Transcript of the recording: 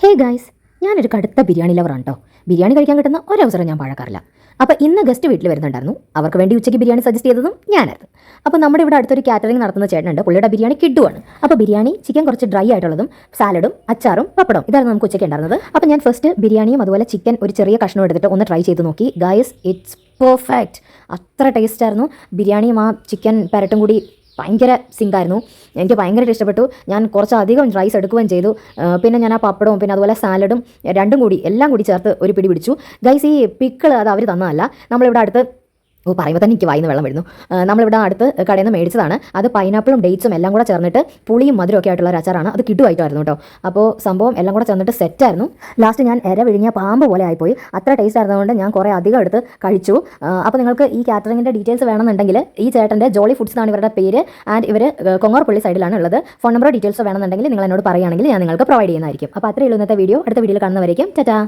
Hey guys, ഞാനൊരു കടുത്ത ബിരിയാണി ലവറാണ് കേട്ടോ. ബിരിയാണി കഴിക്കാൻ കിട്ടുന്ന ഒരവസരം ഞാൻ പാഴാക്കാറില്ല. അപ്പോൾ ഇന്ന് ഗസ്റ്റ് വീട്ടിൽ വരുന്നുണ്ടായിരുന്നു. അവർക്ക് വേണ്ടി ഉച്ചയ്ക്ക് ബിരിയാണി സജസ്റ്റ് ചെയ്തതും ഞാനായിരുന്നു. അപ്പോൾ നമ്മുടെ ഇവിടെ അടുത്തൊരു കാറ്ററിംഗ് നടത്തുന്ന ചേട്ടനുണ്ട്. പുള്ളിയുടെ ബിരിയാണി കിഡുവാണ്. അപ്പോൾ ബിരിയാണി ചിക്കൻ കുറച്ച് ഡ്രൈ ആയിട്ടുള്ളതും സാലഡും അച്ചാറും പപ്പടവും ഇതായിരുന്നു നമുക്ക് ഉച്ചയ്ക്ക് ഉണ്ടായിരുന്നത്. അപ്പോൾ ഞാൻ ഫസ്റ്റ് ബിരിയാണിയും അതുപോലെ ചിക്കൻ ഒരു ചെറിയ കഷ്ണം എടുത്തിട്ട് ഒന്ന് ട്രൈ ചെയ്ത് നോക്കി. Guys, it's perfect. അത്ര ടേസ്റ്റ് ആയിരുന്നു. ബിരിയാണിയും ആ ചിക്കൻ പെരട്ടും കൂടി ഭയങ്കര സിങ്കായിരുന്നു. എനിക്ക് ഭയങ്കരമായിട്ട് ഇഷ്ടപ്പെട്ടു. ഞാൻ കുറച്ചധികം റൈസ് എടുക്കുകയും ചെയ്തു. പിന്നെ ഞാൻ ആ പപ്പടവും പിന്നെ അതുപോലെ സാലഡും രണ്ടും കൂടി എല്ലാം കൂടി ചേർത്ത് ഒരു പിടി പിടിച്ചു. ഗൈസ്, ഈ പിക്കിൾ അത് അവർ തന്നതല്ല. നമ്മളിവിടെ അടുത്ത് പറയുമ്പോൾ തന്നെ എനിക്ക് വായിന്ന് വെള്ളം വരുന്നു. നമ്മളിവിടെ അടുത്ത് കടയിൽ നിന്ന് മേടിച്ചതാണ്. അത് പൈനാപ്പിളും ഡേറ്റ്സും എല്ലാം കൂടെ ചേർന്നിട്ട് പുളിയും മധുരം ഒക്കെ ആയിട്ടുള്ള ഒരു അച്ചാറാണ്. അത് കിടുവായിട്ടായിരുന്നു കേട്ടോ. അപ്പോൾ സംഭവം എല്ലാം കൂടെ ചേർന്നിട്ട് സെറ്റായിരുന്നു. ലാസ്റ്റ് ഞാൻ ഇര വിഴുങ്ങിയ പാമ്പ് പോലെ ആയിപ്പോയി. അത്ര ടേസ്റ്റ് ആയിരുന്നതുകൊണ്ട് ഞാൻ കുറേ അധികം എടുത്ത് കഴിച്ചു. അപ്പോൾ നിങ്ങൾക്ക് ഈ കാറ്ററിങ്ങിൻ്റെ ഡീറ്റെയിൽസ് വേണമെന്നുണ്ടെങ്കിൽ ഈ ചേട്ടൻ്റെ ജോളി ഫുഡ്സ് എന്നാണ് ഇവരുടെ പേര്. ആൻഡ് ഇവർ കൊങ്ങോർപ്പള്ളി സൈഡിലാണ് ഉള്ളത്. ഫോൺ നമ്പറോ ഡീറ്റെയിൽസോ വേണമെന്നുണ്ടെങ്കിൽ നിങ്ങൾ എന്നോട് പറയുകയാണെങ്കിൽ ഞാൻ നിങ്ങൾക്ക് പ്രൊവൈഡ് ചെയ്യുന്നതായിരിക്കും. അപ്പോൾ അത്രയേ ഉള്ളൂ ഇന്നത്തെ വീഡിയോ. അടുത്ത വീഡിയോയിൽ കാണുന്നവരേക്കും ടാറ്റാ.